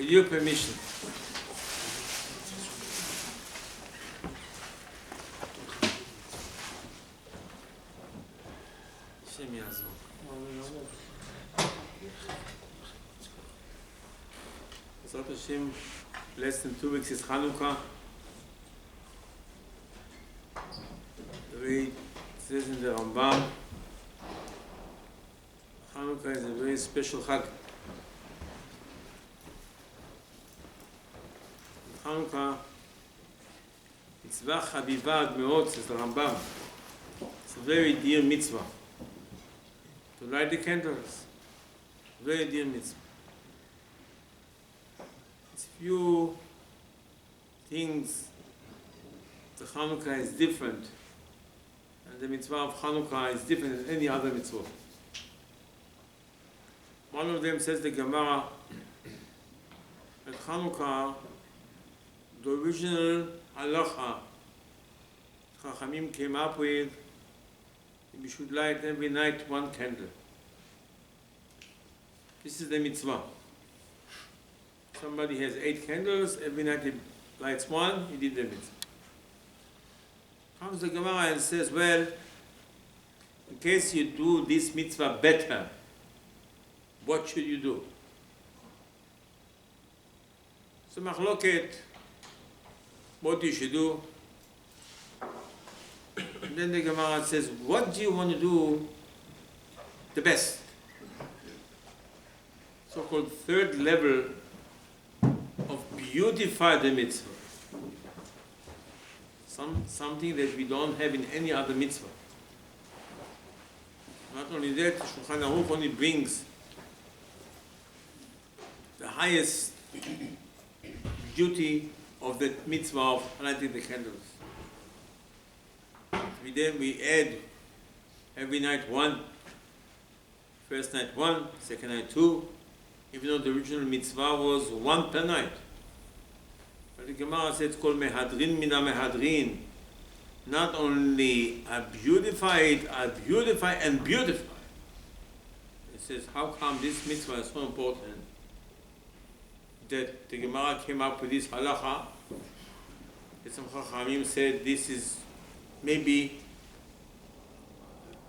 With your permission. Hashem Yazor. Bezrat Hashem, less than 2 weeks is CHANUKA. The way it says in the Rambam, CHANUKA is a very special Chag. CHANUKA, mitzvah chabiva ad me'od, says the Rambam. It's a very dear mitzvah. To light the candles. Very dear mitzvah. It's few things. The CHANUKA is different. And the mitzvah of CHANUKA is different than any other mitzvah. One of them says the Gemara, at CHANUKA, the original halacha Chachamim came up with, we should light every night 1 candle. This is the mitzvah. Somebody has 8 candles, every night he lights 1, he did the mitzvah. Comes the Gemara and says, well, in case you do this mitzvah better, what should you do? So machloket, what you should do. And then the Gemara says, what do you want to do the best? So-called third level of beautify the mitzvah. Something that we don't have in any other mitzvah. Not only that, Shulchan Aruch only brings the highest beauty of the mitzvah of lighting the candles. We add every night 1, first night 1, second night 2, even though the original mitzvah was 1 per night. But the Gemara says it's called mehadrin mina mehadrin. Not only beautify it, beautify and beautify. It says, how come this mitzvah is so important that the Gemara came up with this halacha? That some Chachamim said this is maybe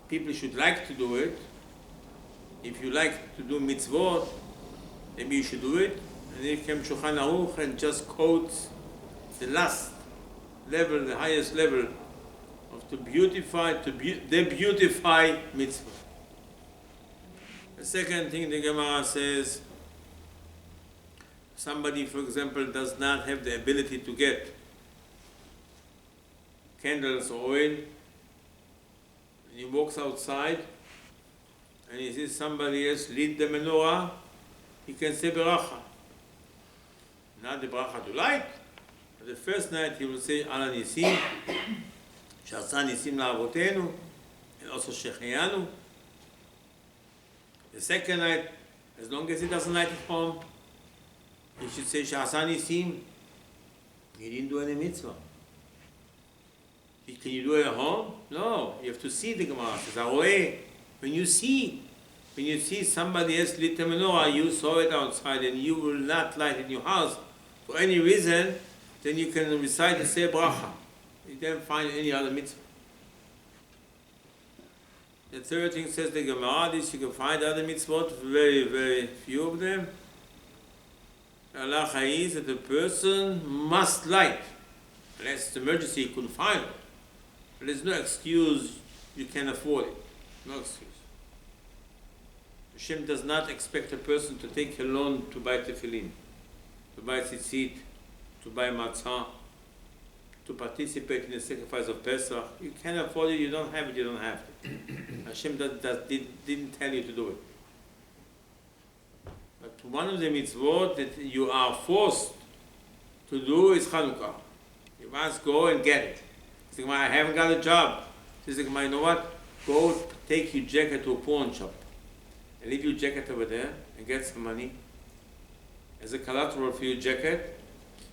people should like to do it. If you like to do mitzvot, maybe you should do it. And then came Shulchan Aruch and just quotes the last level, the highest level of to beautify, the beautify mitzvah. The second thing the Gemara says, somebody, for example, does not have the ability to get candles or oil, and he walks outside and he sees somebody else lit the menorah, he can say beracha. Not the beracha to light, but the first night he will say ala nisim, shasa nisim la'avotenu, and also shecheyanu. The second night, as long as he doesn't light it home, he should say shasa nisim. He didn't do any mitzvah. Can you do it at home? No, you have to see the Gemara. Says, when you see somebody else lit the menorah, you saw it outside and you will not light in your house for any reason, then you can recite and say bracha. You don't find any other mitzvah. The third thing says the Gemara, this you can find other mitzvot, very, very few of them. The halacha is that the person must light. Unless it's an emergency, you couldn't find it. But there's no excuse you can afford it. No excuse. Hashem does not expect a person to take a loan to buy tefillin, to buy tzitzit, to buy matzah, to participate in the sacrifice of Pesach. You can't afford it, you don't have it, you don't have it. Hashem didn't tell you to do it. But one of the mitzvot that you are forced to do is CHANUKA. You must go and get it. I haven't got a job. Says the Gemara, you know what? Go take your jacket to a pawn shop and leave your jacket over there and get some money as a collateral for your jacket,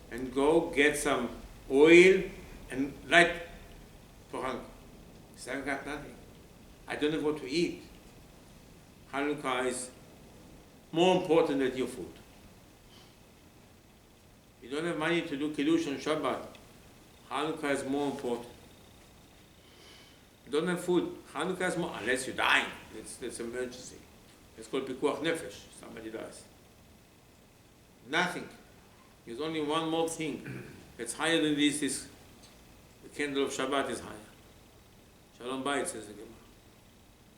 and go get some oil and light for CHANUKA. He said, I've got nothing. I don't know what to eat. CHANUKA is more important than your food. You don't have money to do Kiddush on Shabbat. Chanukah is more important. You don't have food. Chanukah is more, unless you're dying. That's an emergency. It's called Pikuach Nefesh. Somebody dies. Nothing. There's only one more thing. It's higher than this. The candle of Shabbat is higher. Shalom Bayit, says the Gemara.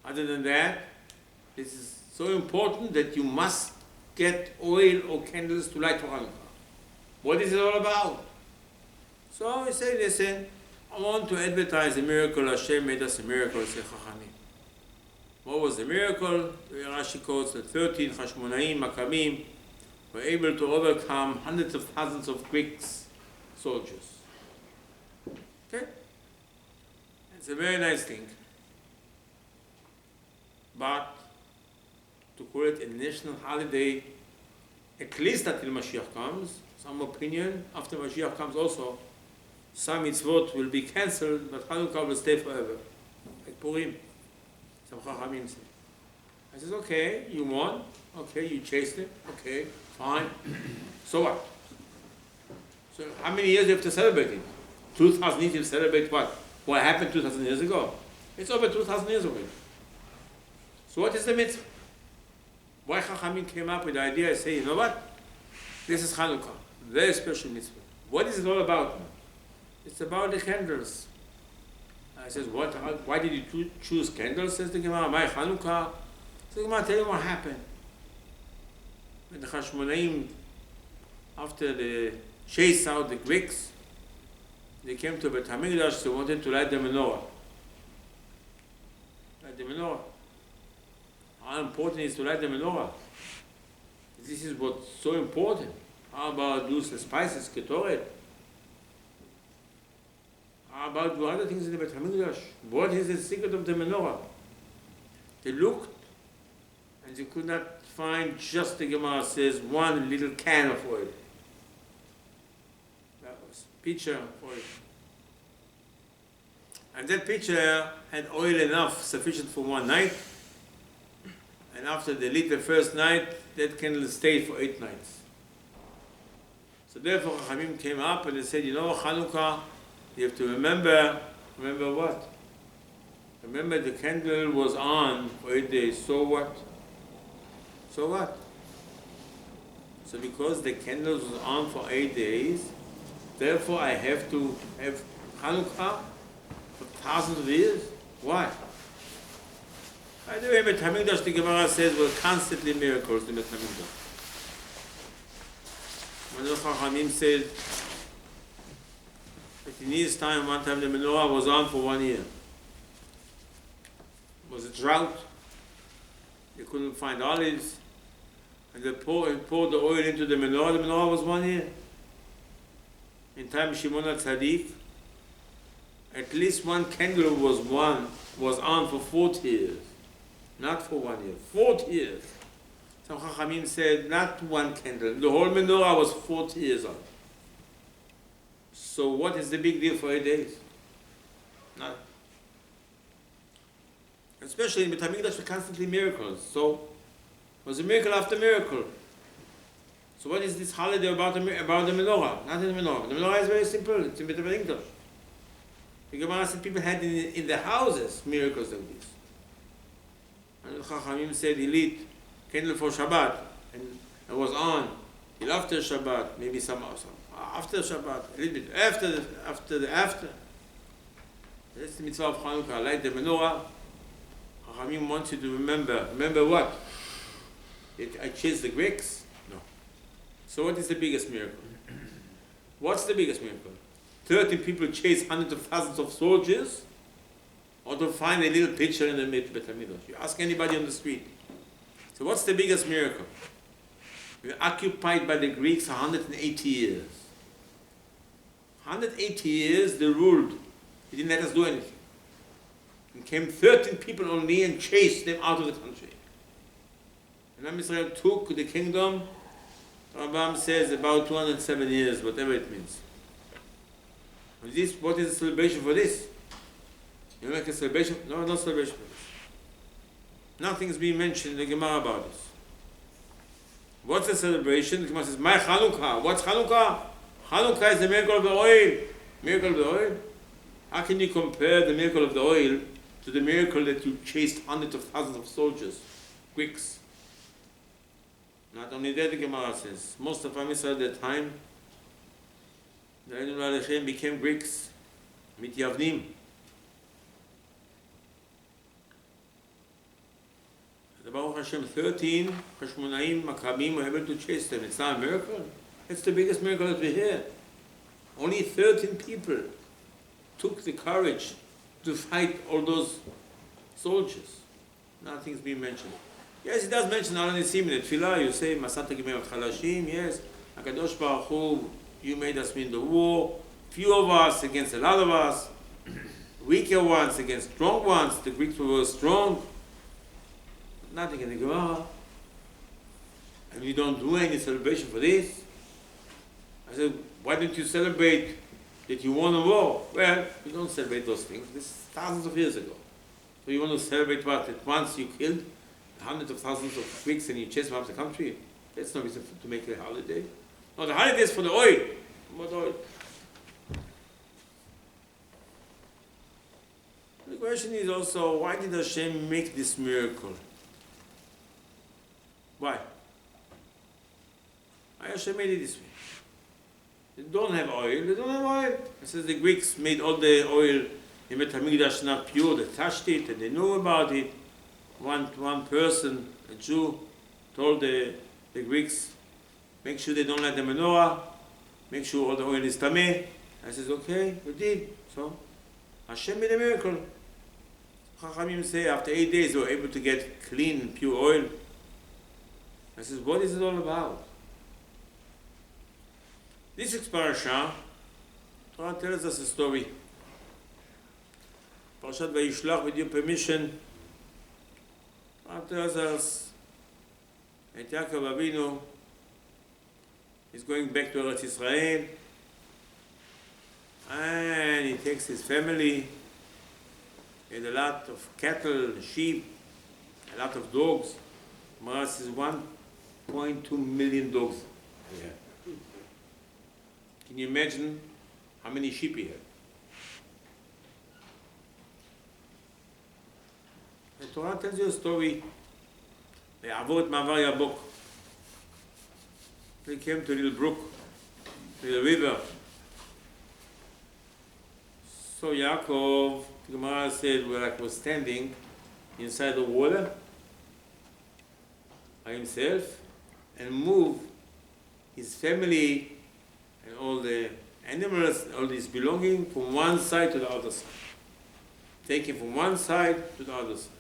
Other than that, this is so important that you must get oil or candles to light for Hanukkah. What is it all about? So we say, listen, I want to advertise a miracle. Hashem made us a miracle, say Chachamim. What was the miracle? Rashi quotes the 13 Hashmonaim, Maccabim were able to overcome hundreds of thousands of Greek soldiers. Okay? It's a very nice thing. But to call it a national holiday, at least until Mashiach comes, some opinion, after Mashiach comes also, some mitzvot will be cancelled, but Hanukkah will stay forever. Like Purim. Some Chachamim say. I says, okay, you won, okay, you chased it, okay, fine. So what? So how many years do you have to celebrate it? 2,000 years to celebrate what? What happened 2,000 years ago? It's over 2,000 years already. So what is the mitzvah? Why Chachamim came up with the idea and say, you know what? This is Hanukkah, very special mitzvah. What is it all about? It's about the candles. I says, what? Why did you choose candles? Says the Gemara, why Hanukkah? Says the Gemara, tell you what happened. When the Hashmonaim, after they chased out the Greeks, they came to Bet HaMikdash, they wanted to light the menorah. Light the menorah. How important is to light the menorah? This is what's so important. How about do the spices, ketoret? How about the other things in the Bet HaMikdash? What is the secret of the menorah? They looked and they could not find, just the Gemara says, one little can of oil. That was pitcher of oil. And that pitcher had oil enough, sufficient for one night. And after they lit the first night, that candle stayed for 8 nights. So therefore, Chachamim came up and they said, you know, Chanukah, you have to remember what? Remember the candle was on for 8 days, so what? So what? So because the candle was on for 8 days, therefore I have to have Chanukah for thousands of years? Why? By the way, Bet HaMikdash, the Gemara says, were constantly miracles in Bet HaMikdash. One of the Chachamim said that in his time, one time the menorah was on for 1 year. It was a drought. They couldn't find olives. And they poured the oil into the menorah was 1 year. In time Shimon HaTzadik, at least one candle was on for 40 years. Not for 1 year, 40 years. Some Chachamim said not one candle. The whole menorah was 40 years on. So what is the big deal for 8 days? Nothing. Especially in Bet HaMikdash, constantly miracles. So it was a miracle after miracle. So what is this holiday about the menorah? Not in the menorah. The menorah is very simple. It's in Bet HaMikdash. The Gemara said people had in the houses miracles like this. And the Chachamim said he lit candle for Shabbat and it was on till after Shabbat, maybe some after Shabbat, a little bit after. That's the mitzvah of Chanukah, light the menorah. Chachamim wants you to remember what? I chased the Greeks? No. So what is the biggest miracle? What's the biggest miracle? 30 people chase hundreds of thousands of soldiers, or to find a little pitcher in the Bet HaMikdash. You ask anybody on the street. So what's the biggest miracle? We were occupied by the Greeks 180 years. 180 years they ruled. They didn't let us do anything. And came 13 people only and chased them out of the country. And Israel took the kingdom, Rabbi says, about 207 years, whatever it means. What is the celebration for this? You make a celebration? No celebration for this. Nothing is being mentioned in the Gemara about this. What's the celebration? The Gemara says, my Chanukah. What's Chanukah? Chanukah is the miracle of the oil. Miracle of the oil. How can you compare the miracle of the oil to the miracle that you chased hundreds of thousands of soldiers, Greeks? Not only that, the Gemara says, most of Am Yisrael at that time, the Elohim became Greeks, Mitvahs. The Baruch Hashem, 13 Hashmonaim Maccabim were able to chase them. It's not a miracle. It's the biggest miracle that we hear. Only 13 people took the courage to fight all those soldiers. Nothing's being mentioned. Yes, it does mention Al Nisim in the Tefillah. You say, Masata Gimei Chalashim. Yes, HaKadosh Baruch Hu, you made us win the war. Few of us against a lot of us. Weaker ones against strong ones. The Greeks were strong. Nothing in the Gemara. And you don't do any celebration for this. I said, why don't you celebrate that you won a war? Well, you don't celebrate those things. This is thousands of years ago. So you want to celebrate what? That once you killed hundreds of thousands of Greeks and you chased them out of the country? That's no reason to make a holiday. No, the holiday is for the oil. What oil? The question is also, why did Hashem make this miracle? Why? Why Hashem made it this way? They don't have oil. They don't have oil. It says the Greeks made all the oil in Beit HaMikdash not pure. They touched it and they knew about it. One person, a Jew, told the Greeks, make sure they don't light the menorah. Make sure all the oil is tameh. I says, okay, we did. So Hashem made a miracle. Chachamim say after 8 days they were able to get clean, pure oil. I says, what is it all about? This week's parasha, Torah tells us a story. Parashat Vayishlach, with your permission, Torah tells us that Yaakov Avinu is going back to Eretz Israel, and he takes his family and a lot of cattle, sheep, a lot of dogs. Maras is 1.2 million dogs. Yeah. Can you imagine how many sheep he had? The Torah tells you a story. They avoid Mavar Yabok. They came to a little brook, to a river. So Yaakov, the Gemara said, was standing inside the water by himself and moved his family and all the animals, all this belonging from one side to the other side. Taking from one side to the other side.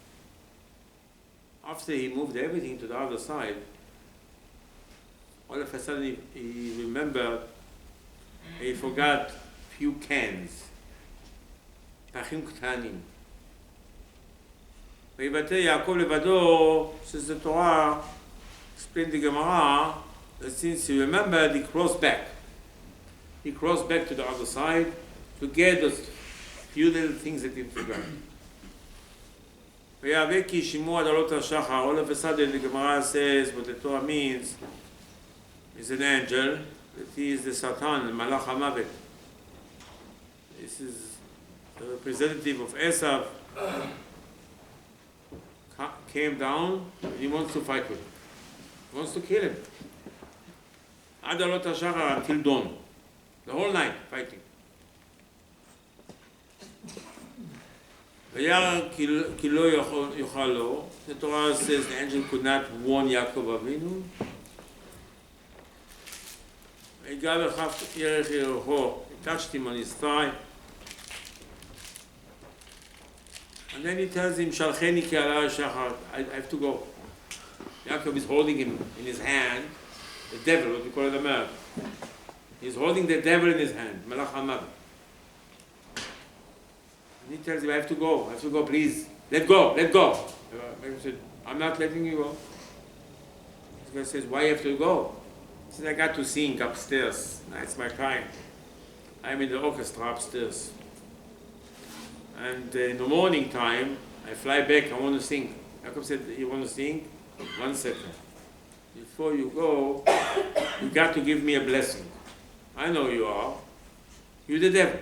After he moved everything to the other side, all of a sudden he remembered he forgot few cans. פחים קטנים. ויבטא יעקב לבדו, says the Torah, explained the Gemara, that since he remembered, he crossed back. He crossed back to the other side to get those few little things that he forgot. ויהווה כי שימוע עדלות השחר, all of a sudden the Gemara says what the Torah means is an angel, that he is the Satan, the Malach HaMavet. This is the representative of Esav, came down and he wants to fight with him. He wants to kill him. Aderet HaShachar until dawn. The whole night fighting. וירא כי לא יוכל לו, the Torah says the angel could not warn Yaakov Avinu. ויגע בכף ירך ירחו, he touched him on his thigh. And then he tells him, Shalcheni ki ala shachar, I have to go. Yaakov is holding him in his hand, the devil, what we call it the man. He's holding the devil in his hand, Malach HaMavet. And he tells him, I have to go, please. Let go. Yaakov said, I'm not letting you go. This guy says, why you have to go? He said, I got to sing upstairs. Now it's my time. I'm in the orchestra upstairs. And in the morning time, I fly back, I want to sing. Yaakov said, you want to sing? 1 second. Before you go, you got to give me a blessing. I know you are. You're the devil.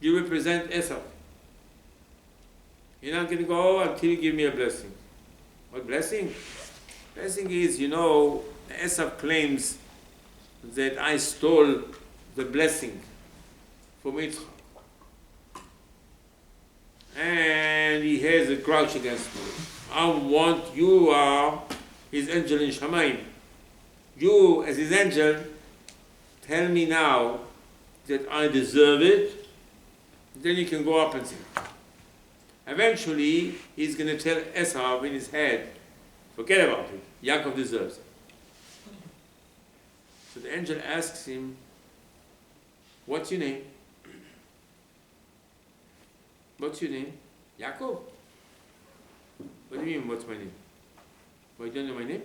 You represent Esau. You're not going to go until you give me a blessing. What blessing? Blessing is, Esau claims that I stole the blessing from Yitzchak. And he has a grudge against me. You are his angel in Shamayim. You, as his angel, tell me now that I deserve it, then you can go up and see. Eventually, he's going to tell Esau in his head, forget about it, Yaakov deserves it. So the angel asks him, what's your name? What's your name? Yaakov. What do you mean, what's my name? Why you don't know my name?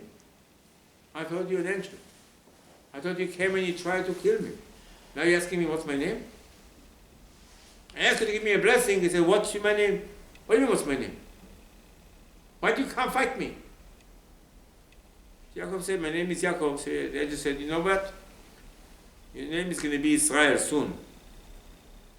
I thought you were an angel. I thought you came and you tried to kill me. Now you're asking me what's my name? I asked you to give me a blessing. He said, what's my name? What do you mean, what's my name? Why do you come fight me? Yaakov said, my name is Yaakov. So the angel said, you know what? Your name is going to be Israel soon.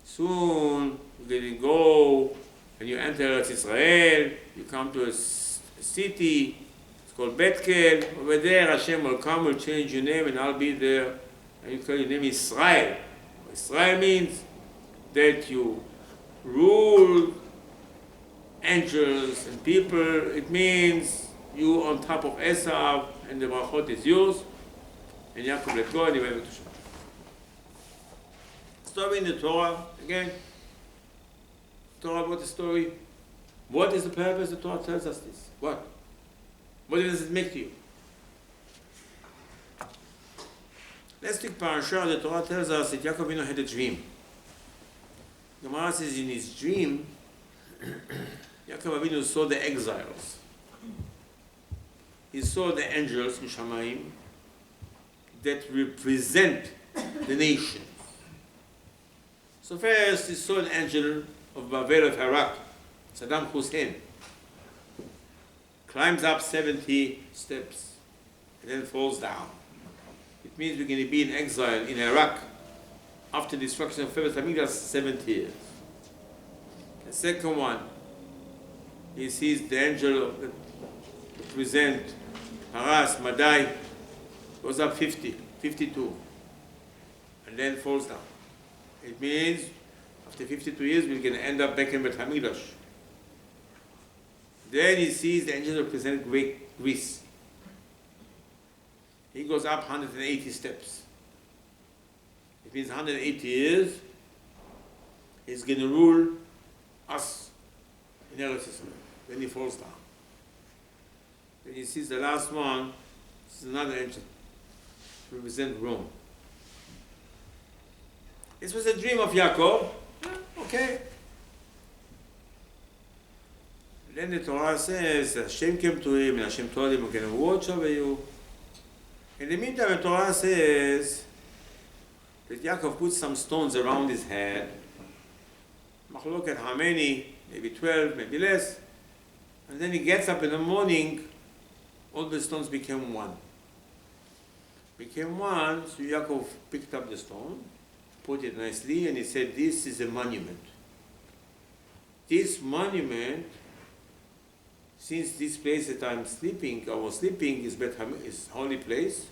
Soon, you're going to go and you enter Israel. You come to a city. It's called Betkel. Over there, Hashem will come, will change your name, and I'll be there. And you call your name Israel. Israel means that you rule angels and people. It means you on top of Esau, and the brachot is yours. And Yaakov let go, and he went to Shemaiah. Story in the Torah, again. Torah, what is the story? What is the purpose? The Torah tells us this. What? What does it make to you? Let's take parasha. The Torah tells us that Yaakov Avinu had a dream. The Gemara says in his dream, Yaakov Avinu saw the exiles. He saw the angels in Shamayim that represent the nation. So first he saw an angel of Babel of Iraq, Saddam Hussein, climbs up 70 steps and then falls down. It means we're going to be in exile in Iraq after the destruction of Beit HaMikdash 70 years. The second one, he sees the angel that represent Haras, Madai, goes up 50, 52, and then falls down. It means after 52 years we're going to end up back in Beit HaMikdash. Then he sees the angel represent Greece. He goes up 180 steps. It means 180 years he's going to rule us in Eretz Yisrael. Then he falls down. Then he sees the last one, this is another angel, to represent Rome. This was a dream of Yaakov. Okay. Then the Torah says Hashem came to him and Hashem told him, I'm going to watch over you. In the meantime, the Torah says that Yaakov put some stones around his head. Look at how many, maybe 12, maybe less. And then he gets up in the morning, all the stones became one. Became one, so Yaakov picked up the stone, put it nicely, and he said, this is a monument. This monument, since this place that I was sleeping is Beit HaMikdash, is holy place,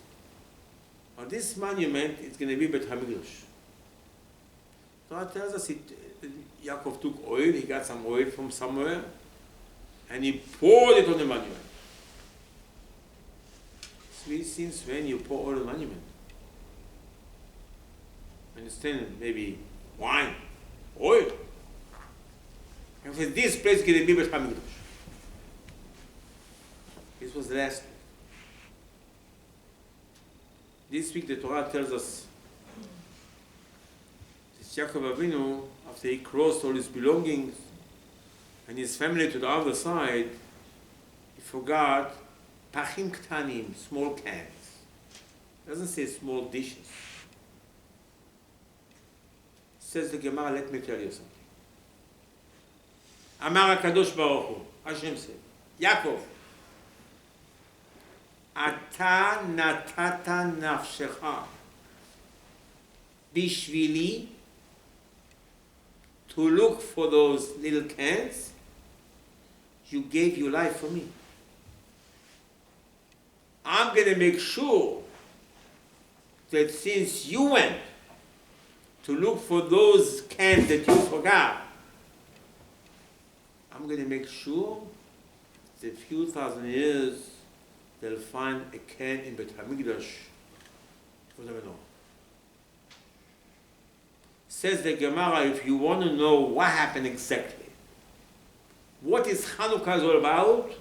on this monument it's going to be Beit HaMikdash. Torah tells us Yaakov took oil, he got some oil from somewhere, and he poured it on the monument. Since when you pour oil on a monument? Understand, maybe wine, oil. And said, this place is going to be Beit HaMikdash. This was the last week. This week the Torah tells us that Yaakov Avinu, after he crossed all his belongings and his family to the other side, he forgot pachim ktanim, small cans. It doesn't say small dishes. Says the Gemara, let me tell you something. Amar HaKadosh Baruch Hu, Hashem said, Yaakov, Ata natata nafshecha bishvili, to look for those little cans, you gave your life for me. I'm going to make sure that since you went to look for those cans that you forgot, I'm going to make sure that a few thousand years they'll find a can in Bet HaMikdash for the menorah. Says the Gemara, if you want to know what happened exactly, what is Chanukah is all about,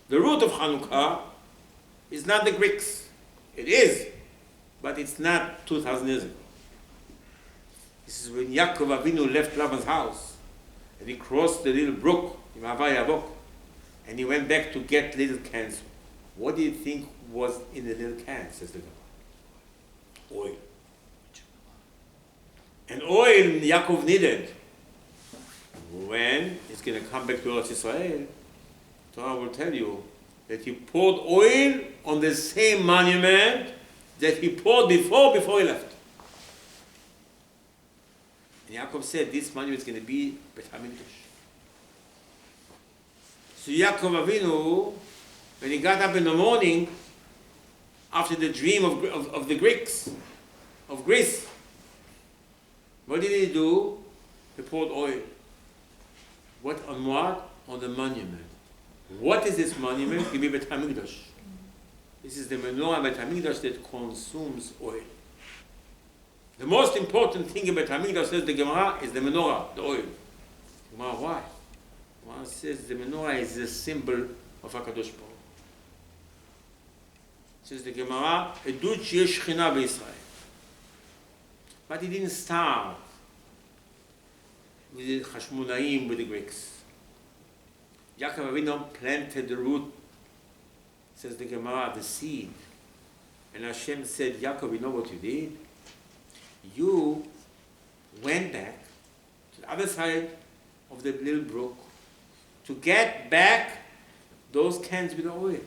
the root of Chanukah is not the Greeks. It is, but it's not 2,000 years ago. This is when Yaakov Avinu left Laban's house, and he crossed the little brook, and he went back to get little cans. What do you think was in the little cans, says the Gemara? Oil. And oil Yaakov needed. When he's going to come back to Eretz Israel, Torah will tell you that he poured oil on the same monument that he poured before he left. And Yaakov said, this monument is going to be Bet HaMikdash. So Yaakov Avinu, when he got up in the morning, after the dream of the Greeks, of Greece, what did he do? He poured oil. What on what? On the monument. What is this monument? It will be Bet HaMikdash. This is the menorah Bet HaMikdash that consumes oil. The most important thing in Bet HaMikdash, says the Gemara, is the menorah, the oil. Gemara, why? Gemara says the menorah is the symbol of HaKadosh Baruch Hu. Says the Gemara, Edut sheyesh Shechina b'Yisrael. But he didn't start with the Hashmonaim, with the Greeks. Yaakov Avinu planted the root, says the Gemara, the seed. And Hashem said, Yaakov, you know what you did? You went back to the other side of the little brook to get back those cans with the oil.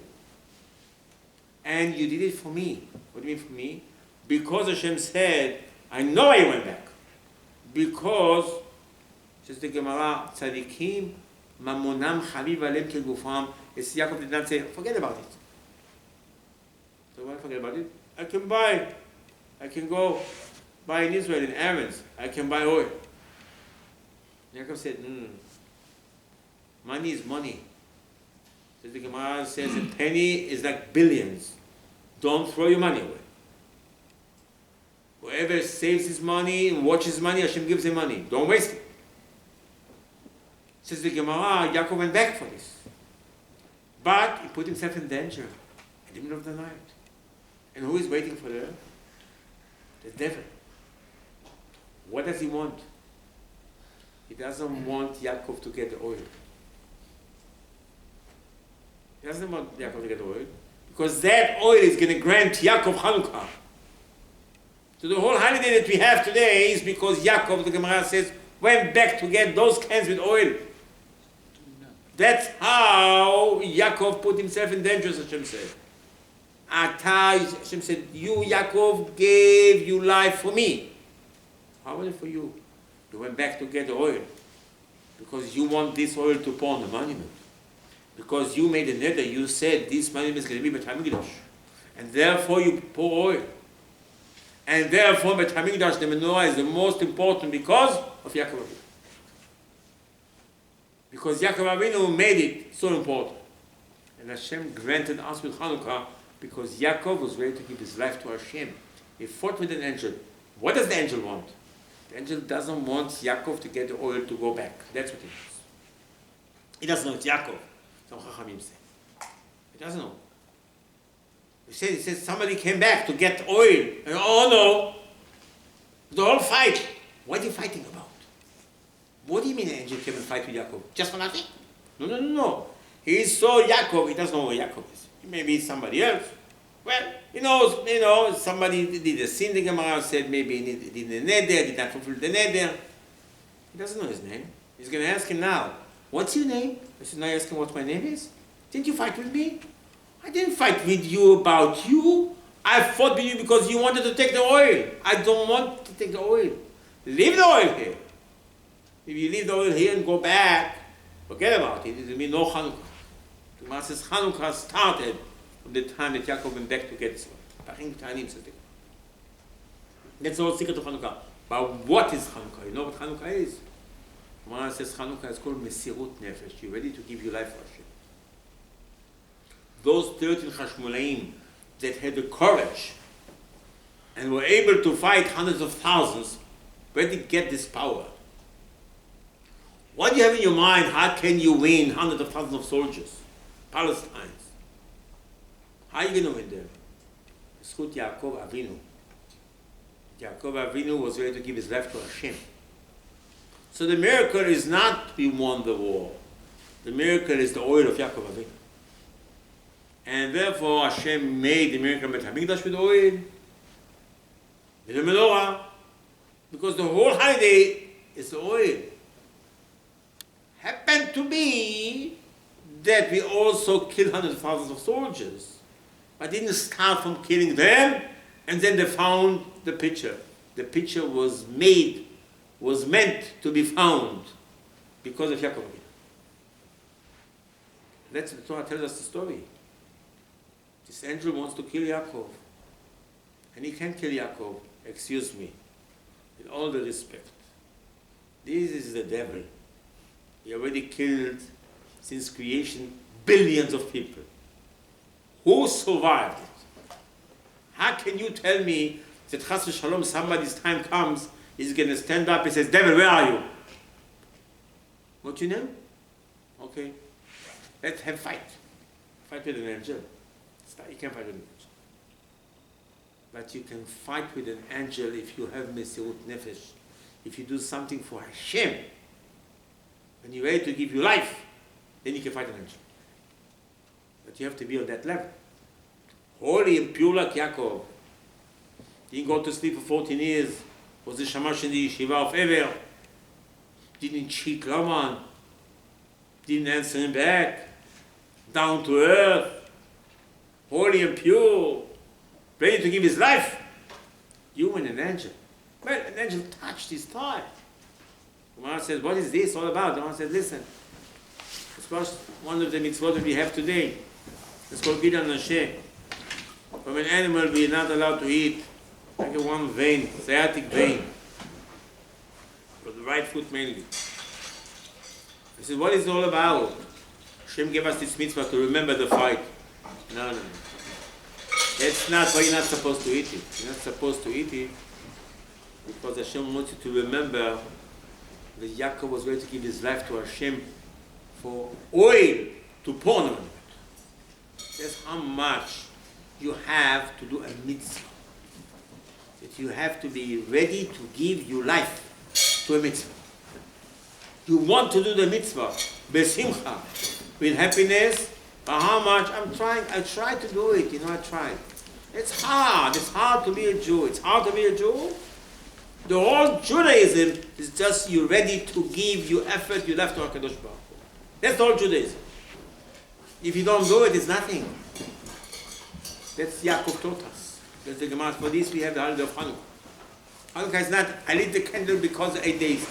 And you did it for me. What do you mean for me? Because Hashem said, I know I went back. Because, says the Gemara, Tzadikim, Mamonam Chaviv Alem Kegufam, Yaakov did not say, forget about it. So why forget about it? I can go buy in Israel, in errands. I can buy oil. Yaakov said, no. Money is money. Says the Gemara says, a penny is like billions. Don't throw your money away. Whoever saves his money and watches his money, Hashem gives him money. Don't waste it. Says the Gemara, Yaakov went back for this. But he put himself in danger in the middle of the night. And who is waiting for them? The devil. What does he want? He doesn't want Yaakov to get the oil. He doesn't want Yaakov to get the oil. Because that oil is going to grant Yaakov Chanukah. So the whole holiday that we have today is because Yaakov, the Gemara says, went back to get those cans with oil. That's how Yaakov put himself in danger, as Hashem said. Hashem said, you, Yaakov, gave your life for me. How was it for you? You went back to get the oil. Because you want this oil to pour on the monument. Because you made a neder, you said this monument is going to be Bet HaMikdash. And therefore you pour oil. And therefore Bet HaMikdash, the menorah, is the most important because of Yaakov Avinu. Because Yaakov Avinu made it so important. And Hashem granted us with Chanukah because Yaakov was ready to give his life to Hashem. He fought with an angel. What does the angel want? The angel doesn't want Yaakov to get the oil to go back. That's what he wants. He doesn't know it's Yaakov. Some Chachamim say. He doesn't know. He says somebody came back to get oil. And, oh no. The whole fight. What are you fighting about? What do you mean the angel came and fight with Yaakov? Just for nothing? No. He saw Yaakov. He doesn't know who Yaakov is. He may be somebody else. Well, he knows, somebody did a sin, the Gemara said maybe he did the neder, did not fulfill the neder. He doesn't know his name. He's going to ask him now, what's your name? I said, now you ask him what my name is? Didn't you fight with me? I didn't fight with you about you. I fought with you because you wanted to take the oil. I don't want to take the oil. Leave the oil here. If you leave the oil here and go back, forget about it. It will be no Chanukah. The Gemara says Chanukah started from the time that Yaakov went back to get his oil. That's all the secret of Chanukah. But what is Chanukah? You know what Chanukah is? The Gemara says Chanukah is called Mesirut Nefesh. You're ready to give your life for Hashem. Those 13 Chashmonaim that had the courage and were able to fight hundreds of thousands, where did they get this power? What do you have in your mind? How can you win hundreds of thousands of soldiers, Palestinians? How are you going to win them? It's called Yaakov Avinu. Yaakov Avinu was ready to give his life to Hashem. So the miracle is not we won the war. The miracle is the oil of Yaakov Avinu. And therefore Hashem made the miracle of Hamikdash with oil, with the menorah, because the whole holiday is the oil. Happened to be that we also killed hundreds of thousands of soldiers, but didn't start from killing them, and then they found the picture. The picture was meant to be found because of Yaakov. That's the Torah tells us the story. This angel wants to kill Yaakov, and he can't kill Yaakov. Excuse me, with all the respect. This is the devil. He already killed, since creation, billions of people. Who survived it? How can you tell me that Chas v'Shalom, somebody's time comes, he's going to stand up and says, devil, where are you? What's your name? Okay. Let's have fight. Fight with an angel. You can't fight with an angel. But you can fight with an angel if you have Mesirut Nefesh. If you do something for Hashem, when you're ready to give your life, then you can fight an angel. But you have to be on that level. Holy and pure like Yaakov. Didn't go to sleep for 14 years. Was the shamash in the yeshiva of Ever. Didn't cheat Laman. Didn't answer him back. Down to earth. Holy and pure. Ready to give his life. You and an angel. Well, an angel touched his thigh. The Gemara says, what is this all about? The Gemara says, listen. It's one of the mitzvot that we have today. It's called Gidan Nashe. From an animal we are not allowed to eat. Like a one vein, sciatic vein. For the right foot mainly. He says, what is it all about? Hashem gave us this mitzvah to remember the fight. No. That's not why you're not supposed to eat it. You're not supposed to eat it because Hashem wants you to remember that Yaakov was ready to give his life to Hashem for oil to pour on it. That's how much you have to do a mitzvah. That you have to be ready to give your life to a mitzvah. You want to do the mitzvah, besimcha, with happiness. But how much? I try to do it, I tried. It's hard to be a Jew. It's hard to be a Jew. The whole Judaism is just you're ready to give your effort, your life to HaKadosh Baruch Hu. That's all Judaism. If you don't do it, it's nothing. That's Yaakov taught us. That's the Gemara. For this we have the holiday of Chanukah. Chanukah is not, I lit the candle because of 8 days.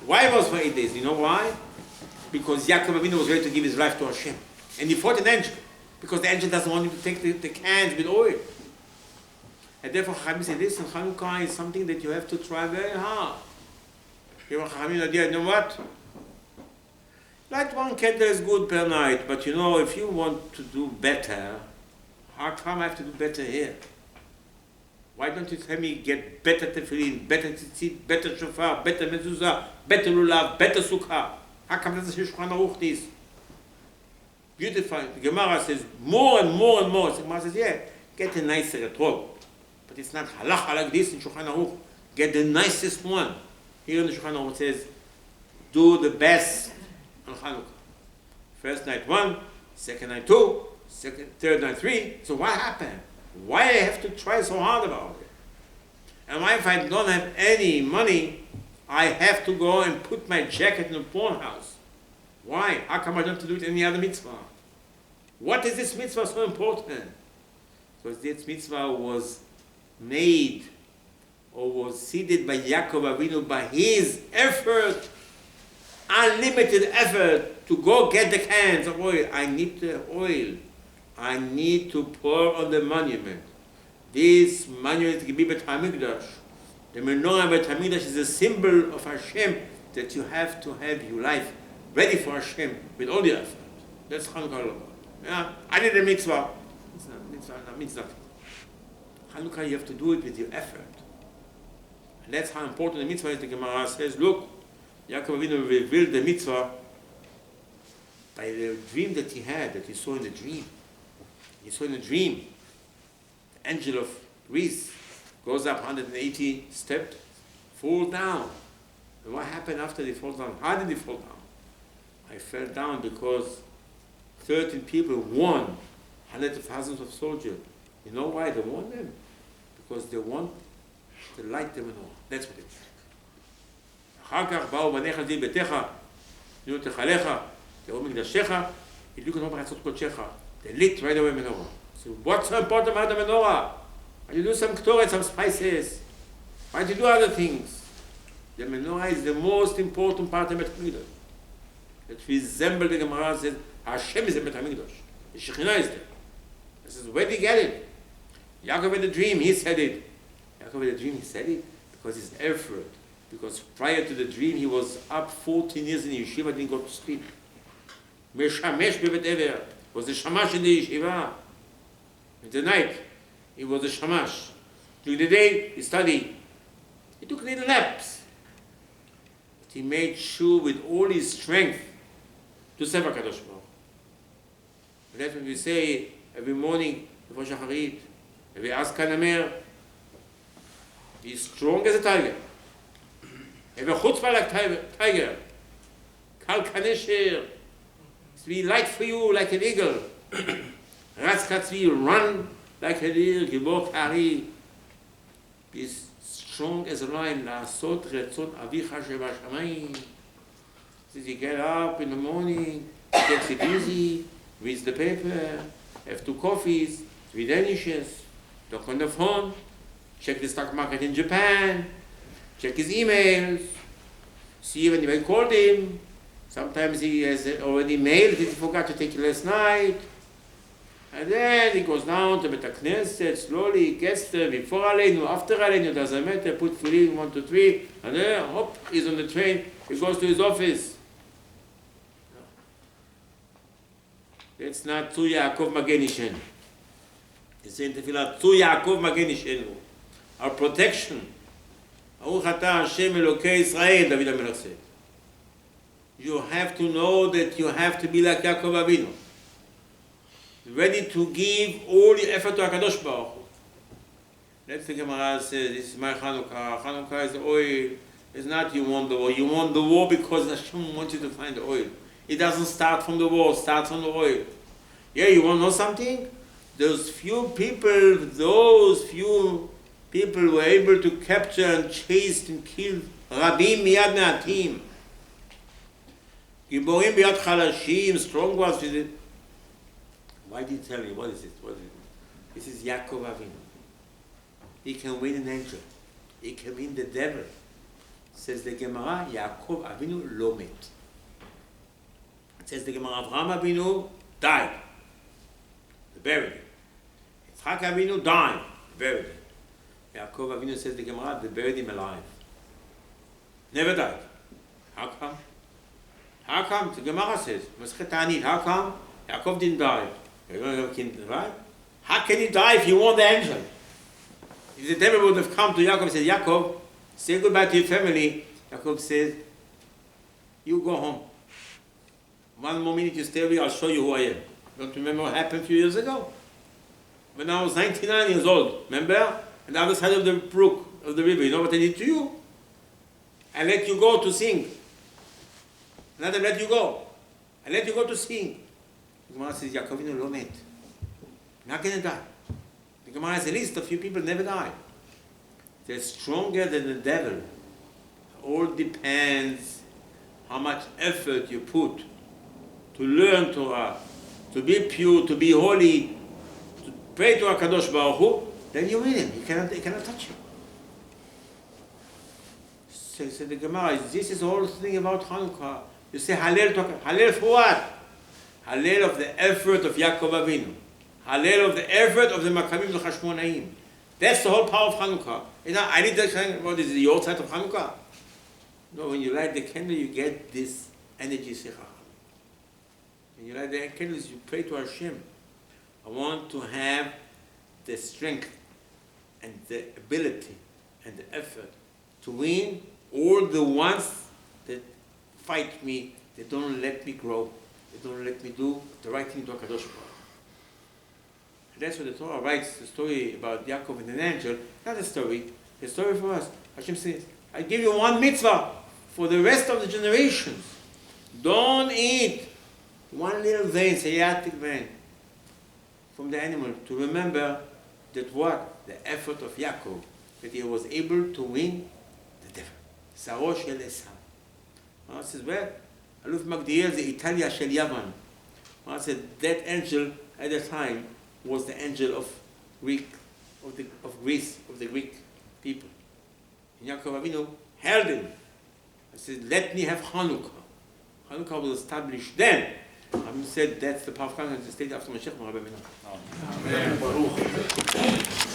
Why was for 8 days? You know why? Because Yaakov Avinu was ready to give his life to Hashem. And he fought an angel, because the angel doesn't want him to take the cans with oil. And therefore Chachamim say, listen, Chanukah is something that you have to try very hard. Chachamim idea, you know what? Light one candle is good per night, but if you want to do better, how come I have to do better here? Why don't you tell me get better tefillin, better tzitzit, better shofar, better mezuzah, better lulav, better sukkah? How come that's Shulchan Aruch this? Beautiful. The Gemara says more and more and more. The Gemara says, yeah, get a nicer etrog. But it's not halacha like this in Shulchan Aruch. Get the nicest one. Here in the Shulchan Aruch it says, do the best on Chanukah. First night 1, second night 2, third night 3. So what happened? Why I have to try so hard about it? And why if I don't have any money, I have to go and put my jacket in a pawn house? Why? How come I don't have to do it any other mitzvah? What is this mitzvah so important? Because this mitzvah was made or was seeded by Yaakov Avinu by his effort, unlimited effort to go get the cans of oil. I need the oil. I need to pour on the monument. This monument is Gebibet HaMikdash. The menorah Bet HaMikdash is a symbol of Hashem, that you have to have your life ready for Hashem with all the effort. That's Chanukah all about. Yeah, I did a mitzvah. Mitzvah means nothing. Chanukah, you have to do it with your effort. And that's how important the mitzvah is. The Gemara says, look, Yaakov Avinu revealed the mitzvah by the dream that he had, that he saw in the dream. He saw in the dream, the angel of Greece goes up 180 steps, fall down. And what happened after they fall down? How did they fall down? I fell down because 13 people won hundreds of thousands of soldiers. You know why they won them? Because they want to light the menorah. That's what it is. אחר כך באו בניך זיו ביתך, תנו תכליך, תראו מקדשך, הדליקו נורא ברצות קודשך. They lit right away menorah. So what's so important about the menorah? Why do you do some ktoret, some spices? Why do you do other things? The menorah is the most important part of the Mikdash. It resembles the Gemara says, Hashem is the Mikdash. The Shekhinah is there. This is where did he get it? Yaakov had a dream, he said it. Yaakov had a dream, he said it because his effort. Because prior to the dream, he was up 14 years in the yeshiva, didn't go to sleep. Meshamesh bevet ever. Was the shamash in the yeshiva. In the night, he was the shamash. During the day, he studied. He took little naps. But he made sure with all his strength to serve HaKadosh Baruch Hu. And that's what we say every morning before Shacharit. Every Askan Amer. He's strong as a tiger. Every chutzpah like tiger. Kal kanesher. It's be light for you like an eagle. Ratzkatzvi, run like a deer. Gibor Kari. Be strong as a lion. La'asot retzot avicha shebashamayim. Says you get up in the morning, takes it easy, reads the paper, have 2 coffees, 3 Danishes, talk on the phone, check the stock market in Japan, check his emails, see if anybody called him. Sometimes he has already mailed it, he forgot to take it last night. And then he goes down to Bet HaKnesset, slowly he gets there, before Aleinu, after Aleinu, doesn't matter, put three, 1, 2, 3, and then, hop, he's on the train, he goes to his office. That's not Tzu Yaakov Magen Ishenu. He's saying Tefillah, Tzu Yaakov Magen Ishenu. Our protection. Baruch atah Hashem Elokei Israel, David HaMelech said. You have to know that you have to be like Yaakov Avinu. Ready to give all the effort to HaKadosh Baruch Hu. Let's think Gemara says, this is my Chanukah. Chanukah is the oil. It's not you want the war. You want the war because Hashem wants you to find the oil. It doesn't start from the war, it starts from the oil. Yeah, you want to know something? Those few people were able to capture and chase and kill Rabbi miyad me'atim. Giborim biyad chalashim, strong ones. Why did he tell me? What is it? This is Yaakov Avinu. He can win an angel. He can win the devil. Says the Gemara, Yaakov Avinu lo met. It says the Gemara, Avraham Avinu died. They buried him. Yitzchak Avinu died. They buried him. Yaakov Avinu, says the Gemara, they buried him alive. Never died. How come? How come? The Gemara says, Maschet Ta'anit, how come? Yaakov didn't die. Right? How can he die if he won the angel? If the devil would have come to Yaakov and said, Yaakov, say goodbye to your family. Yaakov says, you go home. 1 more minute you stay with me, I'll show you who I am. Don't you remember what happened a few years ago? When I was 99 years old, remember? On the other side of the brook, of the river, you know what I did to you? I let you go to sing. Let them let you go. I let you go to sing. The Gemara says, Yaakov Avinu lo met. Not going to die. The Gemara has a list, a few people never die. They're stronger than the devil. It all depends how much effort you put to learn Torah, to be pure, to be holy, pray to HaKadosh Baruch Hu, then you win him. You cannot touch him. So the Gemara, this is all the thing about Chanukah. You say Hallel to Hallel for what? Hallel of the effort of Yaakov Avinu. Hallel of the effort of the Makamim the Chashmonaim. That's the whole power of Chanukah. I need to say, what is your side of Chanukah? No, when you light the candle, you get this energy Sicha. When you light the candles, you pray to Hashem. I want to have the strength and the ability and the effort to win all the ones that fight me, they don't let me grow, they don't let me do the right thing to HaKadosh Baruch Hu. And that's what the Torah writes, the story about Yaakov and an angel, not a story, the story for us. Hashem says, I give you one mitzvah for the rest of the generations. Don't eat one little vein, sciatic vein, from the animal, to remember that what? The effort of Yaakov, that he was able to win the devil. Saro shel Esav. It says, well, Aluf Magdiel, the Italia shel Yavan. It said, that angel at the time was the angel of Greece, of the Greek people. And Yaakov Avinu held him. I said, let me have Chanukah. Chanukah will establish them. I said, that's the power of Chanukah, the state after Mashiach, Rabbi. Amen. Baruch.